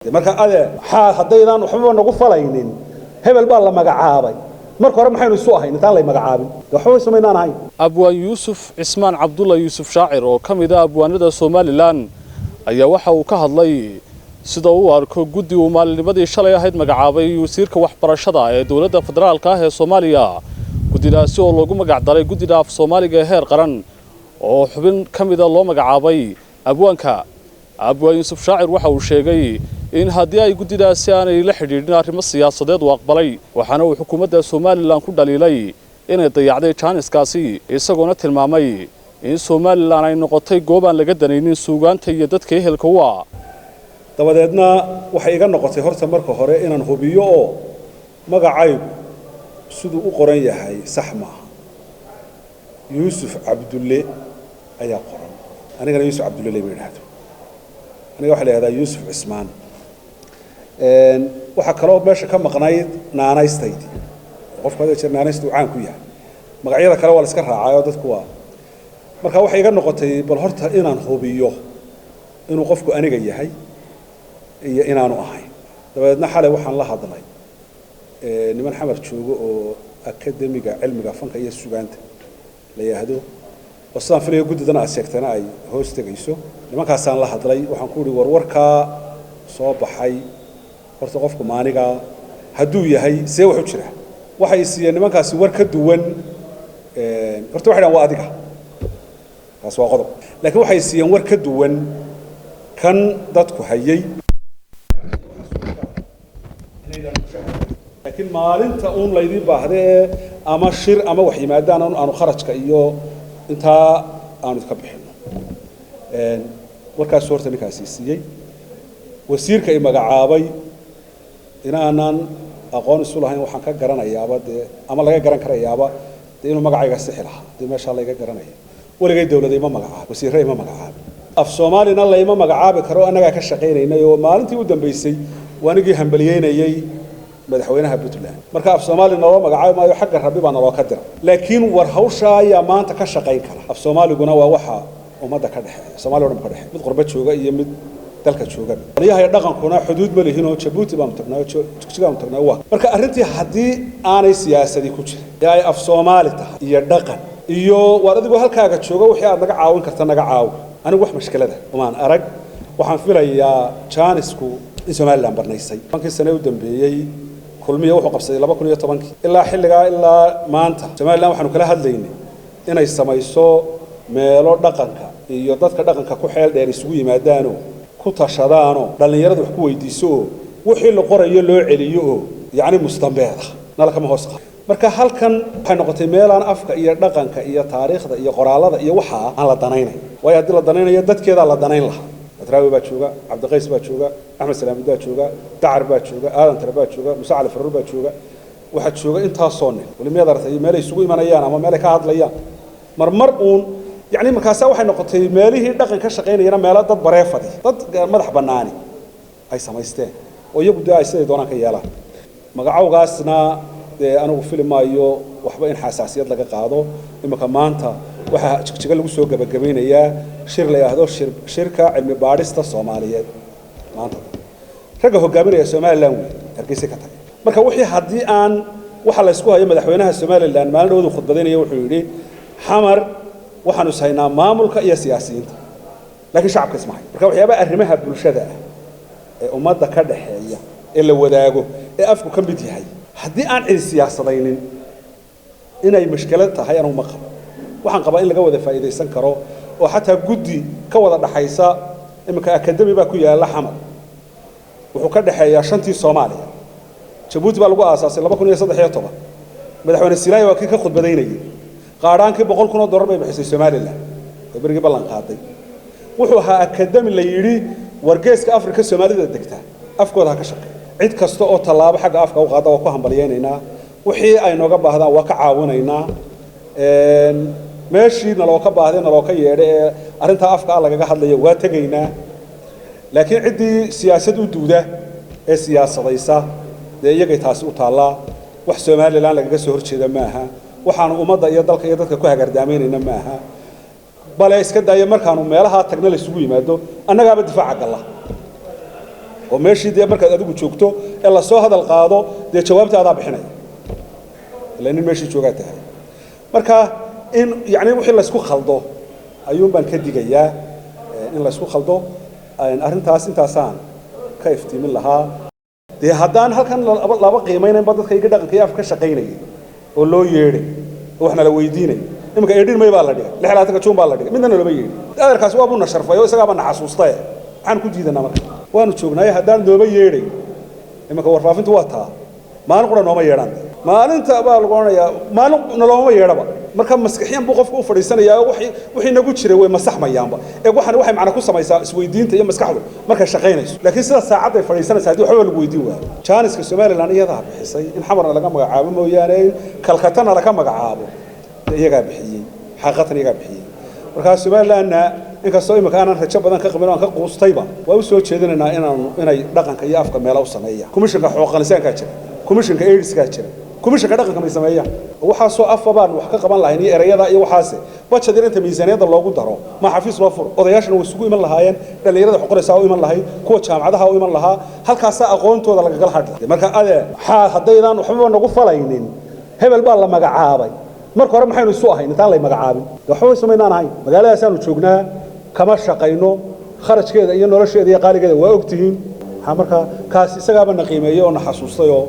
marka haddaydan waxba nagu falaynin hebel baa la magacaabay marka hore maxaynu isu ahayn intaan la magacaabin waxba sameynaan ahayn abwaan yuusuf cismaan cabdulla yuusuf shaacir oo kamid ah abwaanada Soomaaliland ayaa waxa uu ka hadlay sida uu arko guddi uu maalinimadii shalay ahayd magacaabay wasiirka waxbarashada ee dawladda federaalka ah ee Soomaaliya guddidaasi oo lagu magac daray guddida af Soomaaliga heer qaran oo xubin kamid ah loo magacaabay abwaanka abwaan yuusuf shaacir waxa uu sheegay in haddii ay guddidaasi aanay la xidhiidhin arrimo siyaasadeed u aqbalay waxaana uu xukuumadda Soomaaliland ku dhaliilay inay dayacday jaaniskaasi isagoona tilmaamay in Soomaaliland ay noqotay goob aan laga danaynin suugaanta iyo dadka ehelka u ah dabadeedna waxay iga noqotay horta marka hore inaan hubiyo oo magacaygu siduu u qoran yahay sax maaha yuusuf cabdulle ayaa qoran anigana yuusuf cabdulle la yiraahdo aniga waxa la yiraahdaa yuusuf cismaan waxa kale oo meesha ka maqnayd naanaystaydi qofka hada jeer naanaystu caan ku yahay magacyada kale waa la iska raacay dadku waa marka waxay iga noqotay bal horta inaan hubiyo inuu qofku aniga yahay iyo inaanu ahayn dabadeedna xalay waxaan la hadlay niman xamar joogo oo akademiga cilmiga fanka iyo suugaanta la yiraahdo oo sidaan filayo guddidana aseegtana ay hoos tagayso nimankaasaan la hadlay waxaan ku yiri warwarka soo baxay horta qofku maaniga hadduu yahay see wuxuu jira waxay siiyeen nimankaasi war ka duwan horta waxaan waa adiga kaas waa qodob laakiin waxay siiyeen war ka duwan kan dadku hayay laakiin maalinta uun laydii baahdee ama shir ama wax yimaadaan aanu kharajka iyo intaa aanu ka bixino warkaas horta ninkaasi siiyey wasiirka ay magacaabay inaanan aqoon isu lahayn waxaan ka garanayaaba ama laga garan karayaaba inuu magacayga sixi lahaa meesha laga garanaya waligay dawladda ma magacaab wasiirrada ma magacaab af Soomaalina la ima magacaabi karo anaga ka shaqeynayna oo maalintii u dambeysay waanigii hambaliyeynayay madaxweynaha Puntland marka af Soomaalina loo magacaabo maayo xagga rabbi baan loo ka diray laakiin war hawsha ayaa maanta ka shaqeyn kara af Soomaaliguna waa waxa umada ka dhaxeeya Soomaaliya ka dhaxeeya mid qurba jooga iyo mid dalka jooga aniga dhaqankuna xuduud ma leeyahay oo Djibouti baan tagnaa Jigjigaan tagnaa waa marka arrintii hadii aanay siyaasadi ku jirin ay af Soomaali tahay iyo dhaqan iyo war adigu halkaaga jooga wixii aad naga caawin karta naga caawi anigu wax mushkilada waan arag waxaan filayaa jaanisku in Soomaaliland barnaysay markii sano u dambeeyay kulmiye wuxuu qabsaday 2010 ilaa xilliga ilaa maanta Soomaaliland waxaanu kala hadlaynay inay samayso meelo dhaqanka iyo dadka dhaqanka ku xeel dheer isugu yimaadaano ku tashadaano dhalinyaradu wax ku weydiiso wixii la qorayo loo celiyo yaani mustambeeda nalka ma hoos marka halkan waxay noqotay meel aan afka iyo dhaqanka iyo taariikhda iyo qoraalada iyo waxa aan la danaynay way hadii la danaynayo dadkeeda la danayn lahaa Adraawi baa jooga Cabdiqays baa jooga Axmed Salaam baa jooga Dacar baa jooga Aadan Tar baa jooga Musa Cali Farruur baa jooga waxa jooga intaas soo nin walimeed artay meel ay isugu imanayaan ama meel ay ka hadlayaan marmar uun يعني markaas waxay noqotay meelihii dhaqan ka shaqeynayna meelo dad bareefadi dad madax banaani ay samaysteen oo iyagu ay sidoo doonaan ka yeelaan magacawgaasna anigu filmaayo waxba in xasaasiyad laga qaado imaka maanta waxa jigjiga lagu soo gabagabeynayaa shir la yiraahdo shirka cilmi baarista Soomaaliyeed maanta raga hogaaminaya Soomaaliland hargeysa ka tagay marka wixii hadii aan waxa la isku hayo madaxweynaha Soomaaliland maalin dhow khudbadeenaya wuxuu yiri xamar waxaanu saynaa maamulka iyo siyaasiyiinta laakiin shacabka ismahay marka waxyaaba arrimaha bulshada ee ummadda ka dhaxeeya ee la wadaago ee afku ka mid yahay haddii aan cid siyaasadaynin inay mushkilad tahay anu ma qabo waxaan qabaa in laga wada faa'iideysan karo oo xataa guddi ka wada dhaxaysa imika akademi baa ku yaala xamar wuxuu ka dhaxeeyaa shantii Soomaaliya Djibouti baa lagu aasaasay 2013 madaxweyne Silaayo waa kii ka khudbadeynayay qaaraankii $100,000 bay bixisay Soomaaliland ee berigi ballan qaaday wuxuu ahaa akademi la yiri wargeeska Afrika Soomaalida degta afkooda ka shaqeey cid kasta oo talaabo xagga afka u qaada oo ku hambalyeynayna wixii ay nooga baahdaan waa ka caawinaynaa meeshii loo ka baahday loo ka yeedhay arinta afka lagaga hadlayo waa tagaynaa laakiin cidii siyaasad u duuda ee siyaasadaysa iyaga taasi u taala wax Soomaaliland lagaga soo horjeeda maaha waxaan umada iyo dalka iyo dadka ku hagardaameynayna maaha bal iska daaya markaanu meelaha tagna la isugu yimaado annagaaba difaaca galla oo meeshii dee markaad adigu joogto ee la soo hadal qaado dee jawaabtaada bixinay ilaa in meeshii joogaa tahay marka in yani wixii la isku khaldo ayuun baan ka digayaa in la isku khaldo arrintaas intaasaan ka iftiimin lahaa dee haddaan halkan laba qiimaynaynba dadka iga dhaqanka iyo afka ka shaqaynayay oo loo yeedhay oo waxna la weydiinay iminka eedhin may baa la dhigay 16 juun baa la dhigay midna lama yeedhin adeerkaas waa buu na sharfay oo isagaaba na xasuustay waxaan ku diidanaa marka waanu joognay haddaan nooba yeedhay iminka warfaafintu waa taa maalin qura nooma yeedhaan maalinta baa lagu oranayaa maalin noloma yeedhaba marka maskaxiyan buu qofku u fadhiisanayaa wixii nagu jiray way masaxmayaanba ee waxay macna ku samaysaa isweydiinta iyo maskaxdu markay shaqaynayso laakiin sida saacad ay fadhiisanaysaa hadii waxba lagu weydiin waayo jaaniska Soomaaliland iyada bixisay in xamarna laga magacaabo mooyaane kalkatana laga magacaabo iyaga bixiyay xaqatan iyaga bixiyay marka Soomaaliland inkastoo imika aanan rajo badan ka qabin oo aan ka quustayba waa u soo jeedinaynaa inay dhaqanka iyo afka meelo u sameeyaan komishanka xuquuqlisaanka jira komishanka AIDS-ka jira komishanka dhaqanka may sameeyaan waxa soo afabaan wax ka qaban lahayn erayada iyo waxaas budget inta miisaaniyada loogu daro ma xafiis loo furo odayaashana way isugu iman lahaayeen dhalinyarada xuquuqaysa oo iman lahayd kuwa jaamacadaha oo iman lahaa halkaas aqoontooda laga gal hadlay marka haddaydan waxba nagu falaynin hebel baa la magacaabay marka hore maxaynu isu ahayn intaan la magacaabin waxba sameynaan ahayn magaaladaas aanu joognaa kama shaqayno kharashkeeda iyo nolosheeda iyo qaaligeeda waa ogtihiin marka kaas isagaaba na qiimeeyo oo na xasuustay oo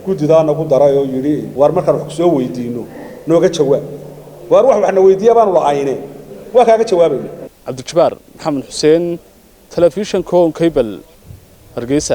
gudida nagu daray oo yiri war markaan wax soo weydiino nooga jawaab war waxna weydiiya baan la aynay waa kaaga jawaabayna Cabdi Jabbaar Maxamed Xuseen Television Cable Hargeysa